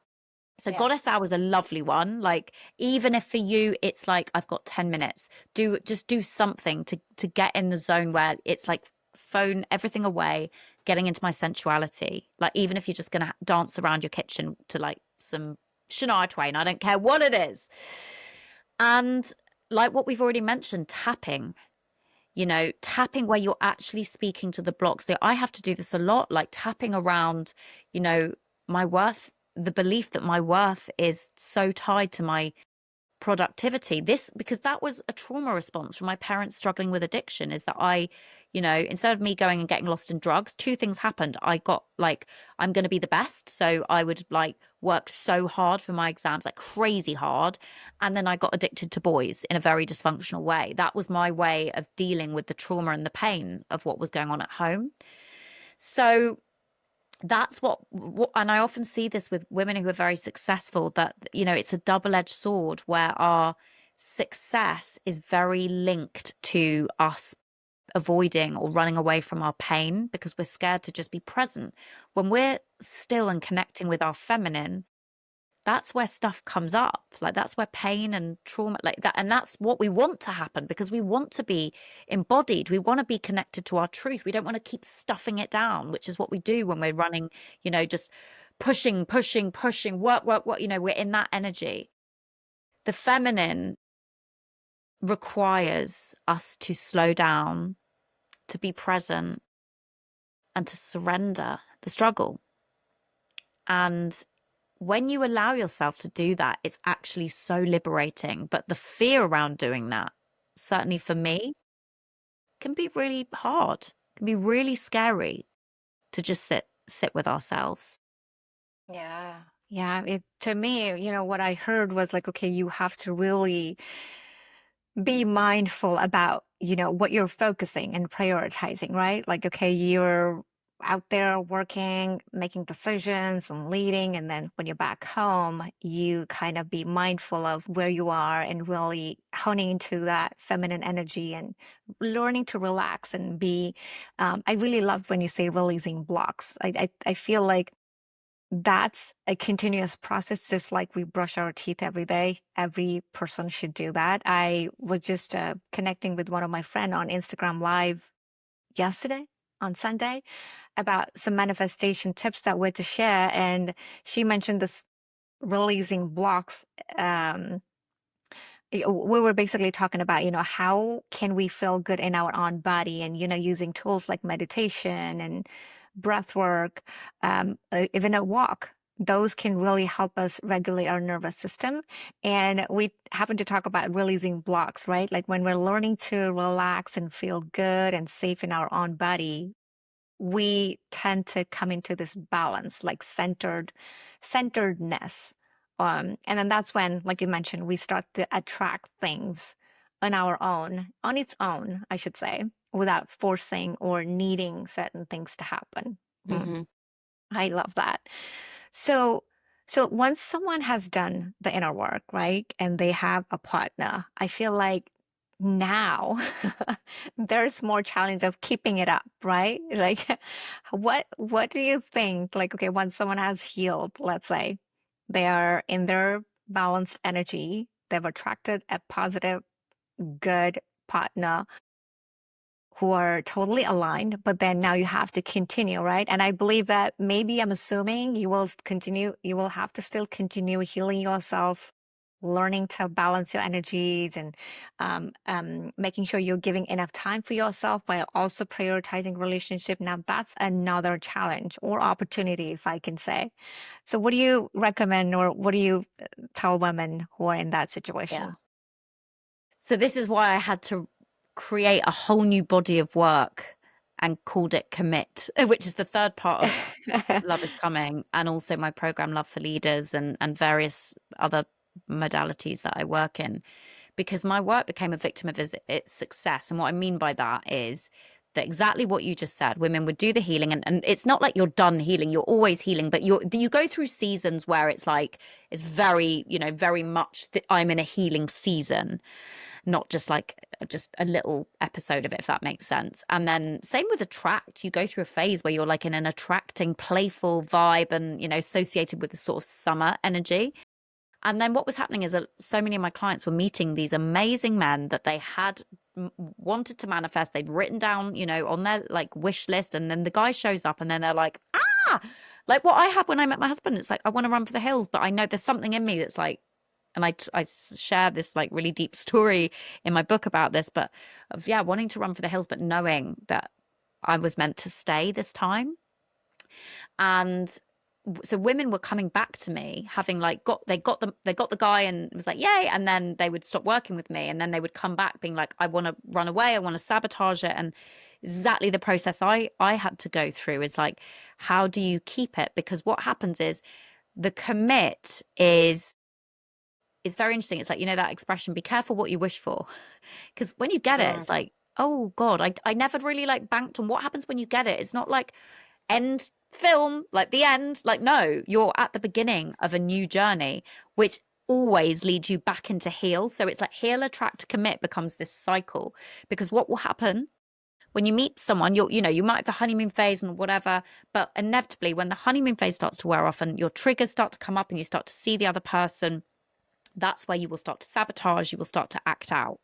[SPEAKER 2] So
[SPEAKER 1] Yeah.
[SPEAKER 2] goddess hour is a lovely one. Like, even if for you it's like I've got 10 minutes, just do something to get in the zone where it's like phone everything away, getting into my sensuality. Like, even if you're just gonna dance around your kitchen to like some Shania Twain, I don't care what it is. And like what we've already mentioned, tapping where you're actually speaking to the block. So I have to do this a lot, like tapping around, you know, my worth, the belief that my worth is so tied to my productivity. This, because that was a trauma response from my parents struggling with addiction, is that instead of me going and getting lost in drugs, two things happened. I got like, I'm going to be the best. So I would like work so hard for my exams, like crazy hard. And then I got addicted to boys in a very dysfunctional way. That was my way of dealing with the trauma and the pain of what was going on at home. So that's what and I often see this with women who are very successful, that it's a double-edged sword where our success is very linked to us avoiding or running away from our pain because we're scared to just be present. When we're still and connecting with our feminine, that's where stuff comes up. Like, that's where pain and trauma, like that, and that's what we want to happen, because we want to be embodied, we want to be connected to our truth, we don't want to keep stuffing it down, which is what we do when we're running, just pushing, work, we're in that energy. The feminine requires us to slow down, to be present, and to surrender the struggle. And when you allow yourself to do that, it's actually so liberating. But the fear around doing that, certainly for me, can be really hard, can be really scary to just sit with ourselves.
[SPEAKER 1] Yeah. Yeah. It to me, what I heard was like, okay, you have to really be mindful about, what you're focusing and prioritizing, right? Like, okay, you're out there working, making decisions and leading. And then when you're back home, you kind of be mindful of where you are and really honing into that feminine energy and learning to relax and be. I really love when you say releasing blocks. I feel like that's a continuous process, just like we brush our teeth every day. Every person should do that. I was just connecting with one of my friends on Instagram Live yesterday, on Sunday, about some manifestation tips that we're to share. And she mentioned this releasing blocks. We were basically talking about, how can we feel good in our own body, and, using tools like meditation and breath work, even a walk. Those can really help us regulate our nervous system. And we happen to talk about releasing blocks, right? Like when we're learning to relax and feel good and safe in our own body, we tend to come into this balance, like centeredness. And then that's when, like you mentioned, we start to attract things on its own, I should say, without forcing or needing certain things to happen. Mm,
[SPEAKER 3] Hmm.
[SPEAKER 1] I love that. So, so once someone has done the inner work, right, and they have a partner, I feel like now there's more challenge of keeping it up, right? Like, what do you think? Like, okay, once someone has healed, let's say, they are in their balanced energy, they've attracted a positive, good partner who are totally aligned, but then now you have to continue, right? And I believe that maybe I'm assuming you will have to still continue healing yourself learning to balance your energies and making sure you're giving enough time for yourself while also prioritizing relationship. Now that's another challenge or opportunity, if I can say. So what do you recommend or what do you tell women who are in that
[SPEAKER 2] Yeah.
[SPEAKER 1] situation?
[SPEAKER 2] So this is why I had to create a whole new body of work and called it Commit, which is the third part of Love is Coming, and also my program Love for Leaders and various other modalities that I work in, because my work became a victim of its success. And what I mean by that is that exactly what you just said, women would do the healing, and it's not like you're done healing, you're always healing, but you go through seasons where it's like it's very, very much that I'm in a healing season, not just like just a little episode of it, if that makes sense. And then same with attract, you go through a phase where you're like in an attracting, playful vibe and, associated with the sort of summer energy. And then what was happening is that so many of my clients were meeting these amazing men that they had wanted to manifest. They'd written down, on their like wish list. And then the guy shows up and then they're like, ah, like what I had when I met my husband. It's like, I want to run for the hills, but I know there's something in me that's like, and I share this like really deep story in my book about this, but of, yeah, wanting to run for the hills, but knowing that I was meant to stay this time. And so women were coming back to me having like they got the guy and it was like yay, and then they would stop working with me and then they would come back being like, I want to run away, I want to sabotage it. And exactly the process I had to go through is like, how do you keep it? Because what happens is the commit is very interesting. It's like, that expression, be careful what you wish for. Because when you get it,
[SPEAKER 1] Mm.
[SPEAKER 2] it's like, oh God, I never really like banked on what happens when you get it. It's not like end film, like the end. Like, no, you're at the beginning of a new journey, which always leads you back into heal. So it's like heal, attract, commit becomes this cycle. Because what will happen when you meet someone, you might have the honeymoon phase and whatever, but inevitably when the honeymoon phase starts to wear off and your triggers start to come up and you start to see the other person, that's where you will start to sabotage, you will start to act out.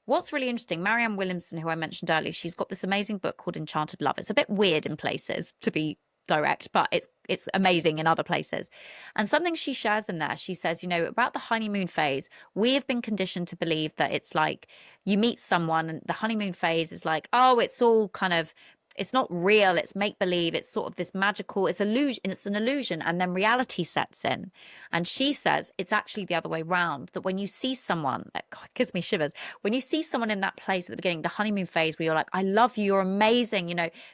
[SPEAKER 2] What's really interesting, Marianne Williamson, who I mentioned earlier, she's got this amazing book called Enchanted Love. It's a bit weird in places, to be direct, but it's amazing in other places. And something she shares in there, she says, about the honeymoon phase, we have been conditioned to believe that it's like you meet someone and the honeymoon phase is like, oh, it's all kind of, it's not real, it's make believe, it's sort of this magical, it's an illusion, and then reality sets in. And she says it's actually the other way around, that when you see someone, it gives me shivers, when you see someone in that place at the beginning, the honeymoon phase, where you're like, I love you, you're amazing,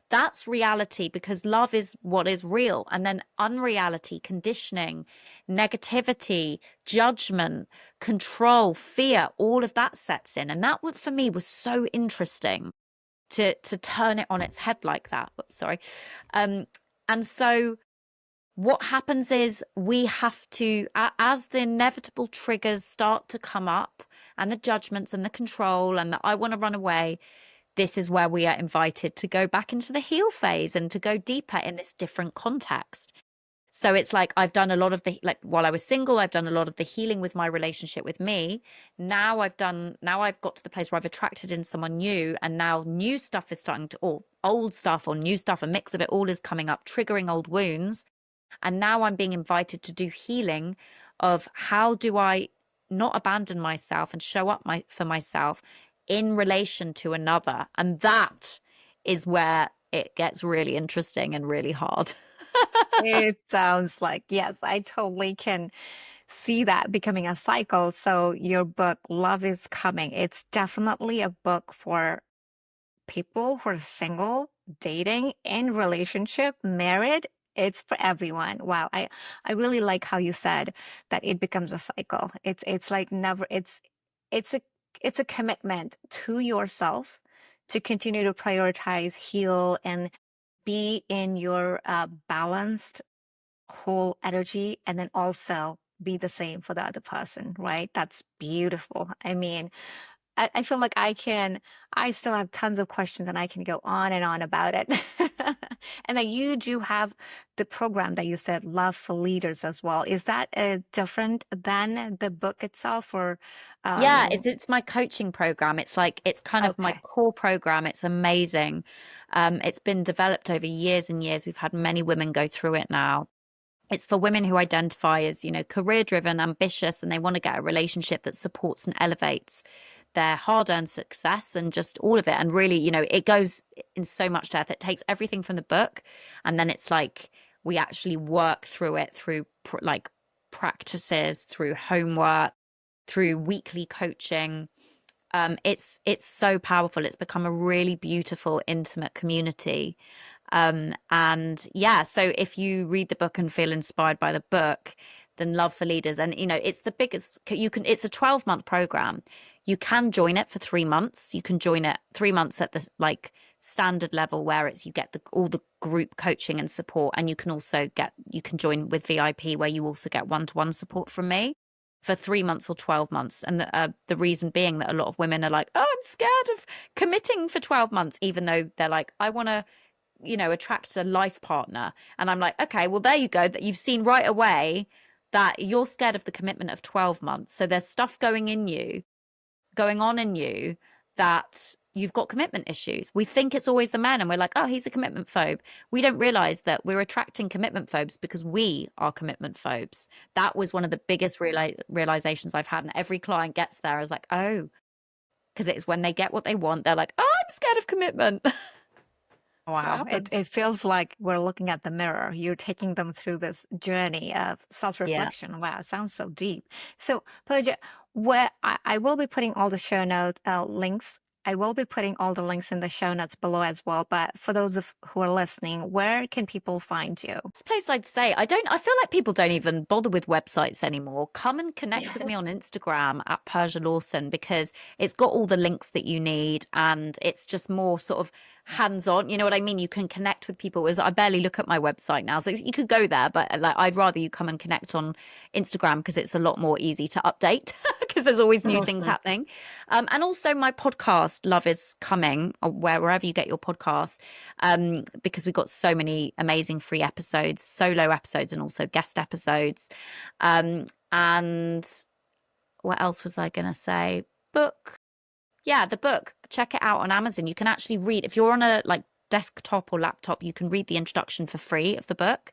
[SPEAKER 2] that's reality, because love is what is real. And then unreality, conditioning, negativity, judgment, control, fear, all of that sets in. And that for me was so interesting to turn it on its head like that. Sorry. And so what happens is we have to, as the inevitable triggers start to come up and the judgments and the control and the I want to run away, this is where we are invited to go back into the heal phase and to go deeper in this different context. So it's like I've done a lot of the, like while I was single, I've done a lot of the healing with my relationship with me. Now I've got to the place where I've attracted in someone new, and now new stuff is starting to, or old stuff or new stuff, a mix of it all is coming up, triggering old wounds. And now I'm being invited to do healing of how do I not abandon myself and show up for myself in relation to another. And that is where it gets really interesting and really hard.
[SPEAKER 1] It sounds like, yes, I totally can see that becoming a cycle. So your book, Love is Coming, it's definitely a book for people who are single, dating, in relationship, married. It's for everyone. Wow. I really like how you said that it becomes a cycle. It's like never it's a it's a commitment to yourself to continue to prioritize, heal, and be in your balanced whole energy, and then also be the same for the other person, right? That's beautiful. I mean, I feel like I still have tons of questions and I can go on and on about it. And then you do have the program that you said, Love for Leaders as well. Is that different than the book itself or,
[SPEAKER 2] Yeah,
[SPEAKER 1] um,
[SPEAKER 2] it's my coaching program. It's like it's kind of my
[SPEAKER 1] okay.
[SPEAKER 2] core program. It's amazing. It's been developed over years and years. We've had many women go through it now. It's for women who identify as, career driven, ambitious, and they want to get a relationship that supports and elevates their hard earned success and just all of it. And really, it goes in so much depth. It takes everything from the book, and then it's like we actually work through it through like practices, through homework, through weekly coaching. It's so powerful. It's become a really beautiful, intimate community. And yeah, so if you read the book and feel inspired by the book, then Love for Leaders, and it's the biggest. It's a 12-month program. You can join it for 3 months. You can join it 3 months at the like standard level where you get all the group coaching and support, and you can join with VIP where you also get one-to-one support from me for 3 months or 12 months. And the reason being that a lot of women are like, oh, I'm scared of committing for 12 months, even though they're like, I want to, attract a life partner. And I'm like, okay, well, there you go. That you've seen right away that you're scared of the commitment of 12 months. So there's stuff going on in you that you've got commitment issues. We think it's always the man and we're like, oh, he's a commitment phobe. We don't realize that we're attracting commitment phobes because we are commitment phobes. That was one of the biggest realizations I've had. And every client gets there. I was like, oh, because it's when they get what they want, they're like, oh, I'm scared of commitment. That's what
[SPEAKER 1] Wow, it,
[SPEAKER 2] happens.
[SPEAKER 1] it feels like we're looking at the mirror. You're taking them through this journey of
[SPEAKER 2] Yeah.
[SPEAKER 1] self-reflection. Wow, it sounds so deep. So, Pooja, where I will be putting all the show note links. I will be putting all the links in the show notes below as well. But for those of who are listening, where can people find you?
[SPEAKER 2] This place I'd say I feel like people don't even bother with websites anymore. Come and connect with me on Instagram at Persia Lawson because it's got all the links that you need and it's just more sort of hands-on. You know what I mean? You can connect with people. As I barely look at my website now. So you could go there, but like I'd rather you come and connect on Instagram because it's a lot more easy to update because there's always new things
[SPEAKER 1] Awesome.
[SPEAKER 2] happening. And also my podcast, Love is Coming, or wherever you get your podcast, because we've got so many amazing free episodes, solo episodes, and also guest episodes. And what else was I going to say? Book. Yeah, the book. Check it out on Amazon. You can actually read if you're on a like desktop or laptop, you can read the introduction for free of the book.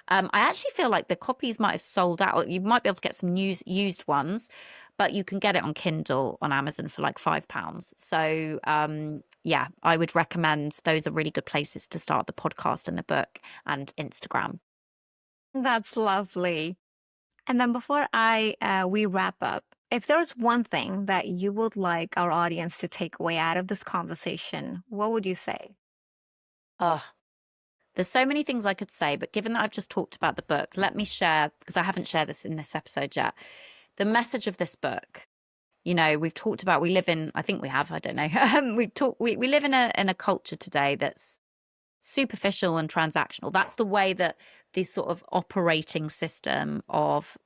[SPEAKER 2] I actually feel like the copies might have sold out. You might be able to get some used ones, but you can get it on Kindle on Amazon for like £5. So yeah, I would recommend those are really good places to start the podcast and the book and Instagram.
[SPEAKER 1] That's lovely. And then before I we wrap up, if there's one thing that you would like our audience to take away out of this conversation, what would you say?
[SPEAKER 2] Oh, there's so many things I could say, but given that I've just talked about the book, let me share, because I haven't shared this in this episode yet, the message of this book. We've talked about we live in, I think we have, I don't know. We live in a culture today that's superficial and transactional. That's the way that this sort of operating system of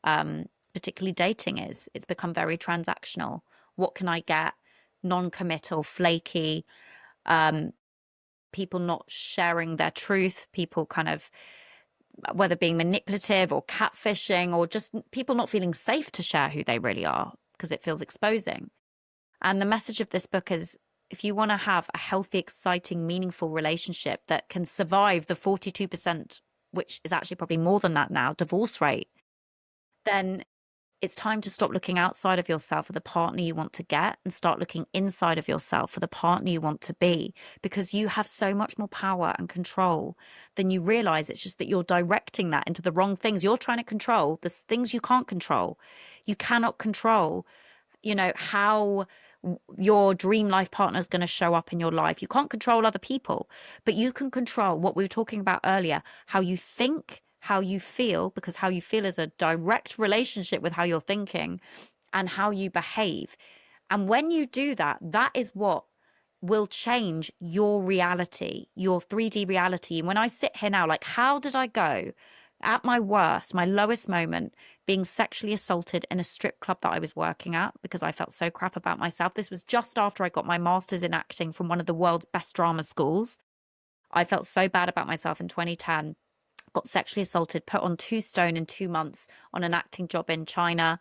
[SPEAKER 2] particularly dating is. It's become very transactional. What can I get? Non-committal, flaky, um, people not sharing their truth, people kind of whether being manipulative or catfishing or just people not feeling safe to share who they really are because it feels exposing. And the message of this book is if you want to have a healthy, exciting, meaningful relationship that can survive the 42%, which is actually probably more than that now, divorce rate, then it's time to stop looking outside of yourself for the partner you want to get and start looking inside of yourself for the partner you want to be because you have so much more power and control than you realize. It's just that you're directing that into the wrong things. You're trying to control the things you can't control. You cannot control how your dream life partner is going to show up in your life. You can't control other people, but you can control what we were talking about earlier, how you think, how you feel, because how you feel is a direct relationship with how you're thinking and how you behave. And when you do that, that is what will change your reality, your 3D reality. And when I sit here now, like, how did I go at my worst, my lowest moment, being sexually assaulted in a strip club that I was working at because I felt so crap about myself? This was just after I got my master's in acting from one of the world's best drama schools. I felt so bad about myself in 2010, got sexually assaulted, put on 2 stone in 2 months on an acting job in China,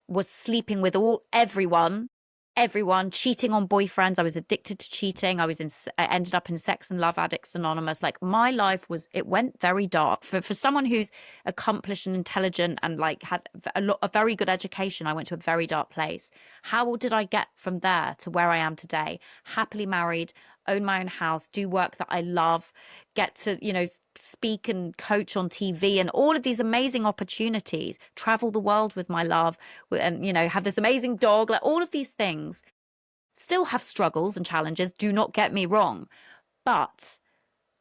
[SPEAKER 2] was sleeping with everyone everyone, cheating on boyfriends. I was addicted to cheating. I ended up in Sex and Love Addicts Anonymous. Like my life it went very dark for someone who's accomplished and intelligent and like had a very good education. I went to a very dark place. How did I get from there to where I am today? Happily married, own my own house, do work that I love, get to, speak and coach on TV and all of these amazing opportunities, travel the world with my love and, have this amazing dog, like all of these things. Still have struggles and challenges, do not get me wrong, but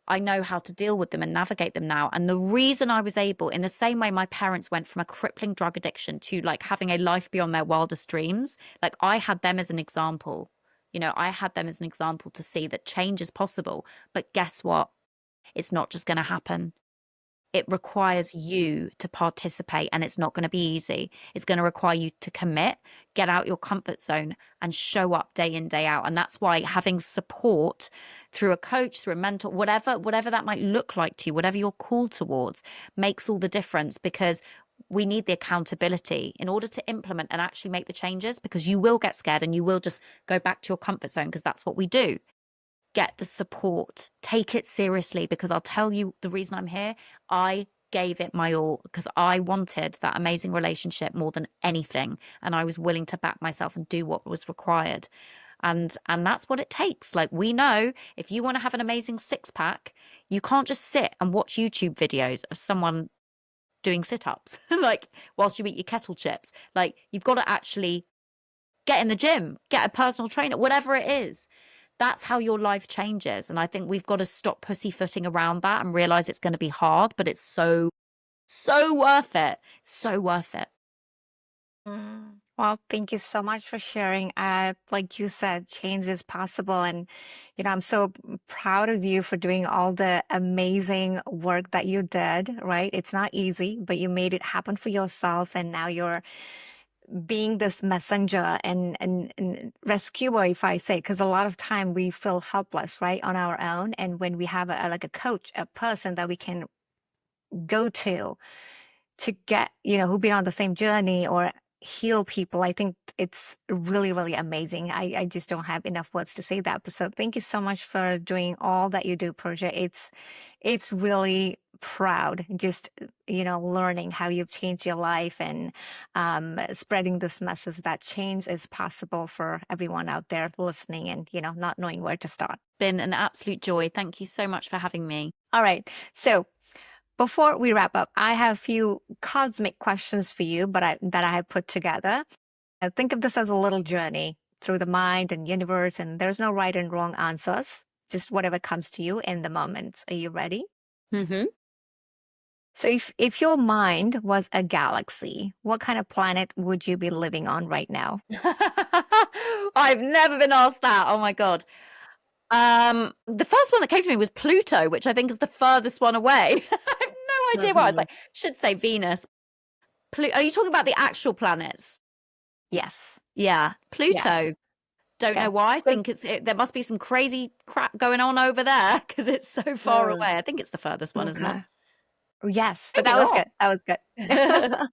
[SPEAKER 2] I know how to deal with them and navigate them now. And the reason I was able, in the same way my parents went from a crippling drug addiction to like having a life beyond their wildest dreams, like I had them as an example. I had them as an example to see that change is possible. But guess what? It's not just going to happen. It requires you to participate, and it's not going to be easy. It's going to require you to commit, get out your comfort zone, and show up day in, day out. And that's why having support through a coach, through a mentor, whatever that might look like to you, whatever you're called towards, makes all the difference, because we need the accountability in order to implement and actually make the changes, because you will get scared and you will just go back to your comfort zone, because that's what we do. Get the support, take it seriously, because I'll tell you the reason I'm here. I gave it my all because I wanted that amazing relationship more than anything. And I was willing to back myself and do what was required. And that's what it takes. Like, we know if you want to have an amazing six pack, you can't just sit and watch YouTube videos of someone doing sit-ups, like whilst you eat your kettle chips. Like, you've got to actually get in the gym, get a personal trainer, whatever it is. That's how your life changes. And I think we've got to stop pussyfooting around that and realize it's going to be hard, but it's so, so worth it. So worth it.
[SPEAKER 1] Well, thank you so much for sharing. Like you said, change is possible. And, I'm so proud of you for doing all the amazing work that you did, right? It's not easy, but you made it happen for yourself. And now you're being this messenger and rescuer, if I say, because a lot of time we feel helpless, right, on our own. And when we have like a coach, a person that we can go to get, who've been on the same journey or heal people, I think it's really, really amazing. I just don't have enough words to say that. So thank you so much for doing all that you do, Persia. It's really proud just, learning how you've changed your life and spreading this message that change is possible for everyone out there listening and, not knowing where to start.
[SPEAKER 2] Been an absolute joy. Thank you so much for having me.
[SPEAKER 1] All right. So before we wrap up, I have a few cosmic questions for you, that I have put together. Think of this as a little journey through the mind and universe, and there's no right and wrong answers, just whatever comes to you in the moment. Are you ready?
[SPEAKER 2] Mm-hmm.
[SPEAKER 1] So if your mind was a galaxy, what kind of planet would you be living on right now?
[SPEAKER 2] I've never been asked that. Oh my God. The first one that came to me was Pluto, which I think is the furthest one away. I have no idea why. I was like, should say Venus. Are you talking about the actual planets?
[SPEAKER 1] Yes.
[SPEAKER 2] Yeah, Pluto.
[SPEAKER 1] Yes.
[SPEAKER 2] Don't
[SPEAKER 1] Okay.
[SPEAKER 2] know why. I
[SPEAKER 1] So,
[SPEAKER 2] think there must be some crazy crap going on over there because it's so far away. I think it's the furthest one, isn't it?
[SPEAKER 1] okay. Yes, but
[SPEAKER 2] Maybe
[SPEAKER 1] that was
[SPEAKER 2] not.
[SPEAKER 1] good. That was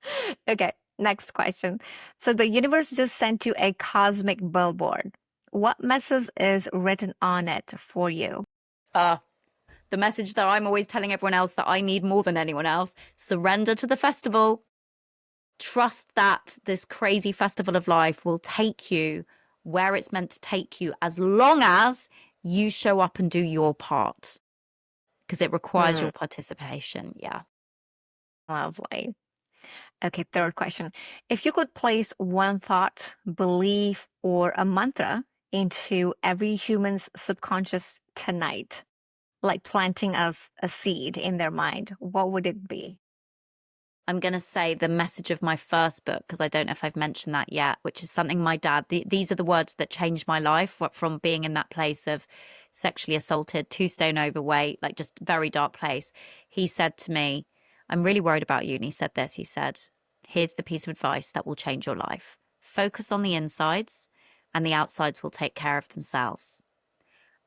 [SPEAKER 1] good. Okay, next question. So the universe just sent you a cosmic billboard. What message is written on it for you?
[SPEAKER 2] Uh, the message that I'm always telling everyone else that I need more than anyone else: surrender to the festival. Trust that this crazy festival of life will take you where it's meant to take you, as long as you show up and do your part, because it requires
[SPEAKER 1] Hmm,
[SPEAKER 2] your participation. Yeah.
[SPEAKER 1] lovely. Okay, third question. If you could place one thought, belief, or a mantra into every human's subconscious tonight, like planting as a seed in their mind, what would it be?
[SPEAKER 2] I'm going to say the message of my first book, because I don't know if I've mentioned that yet, which is something my dad, these are the words that changed my life from being in that place of sexually assaulted, 2 stone overweight, like just very dark place. He said to me, I'm really worried about you. And he said this, he said, here's the piece of advice that will change your life. Focus on the insides and the outsides will take care of themselves.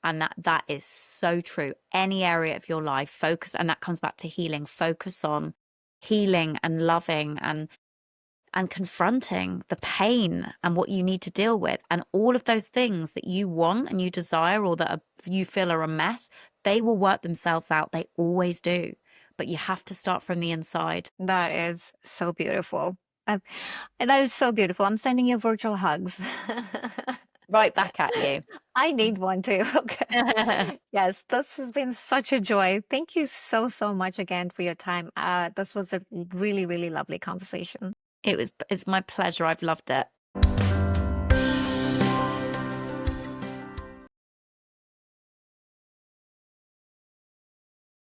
[SPEAKER 2] And that is so true. Any area of your life, focus, and that comes back to healing, focus on healing and loving and and confronting the pain and what you need to deal with. And all of those things that you want and you desire or that you feel are a mess, they will work themselves out. They always do. But you have to start from the inside.
[SPEAKER 1] That is so beautiful. Uh, that is so beautiful. I'm sending you virtual hugs.
[SPEAKER 2] Right back at you.
[SPEAKER 1] I need one too. Okay. Yes, this has been such a joy. Thank you so, so much again for your time. This was a really, really lovely conversation.
[SPEAKER 2] It's my pleasure. I've loved it.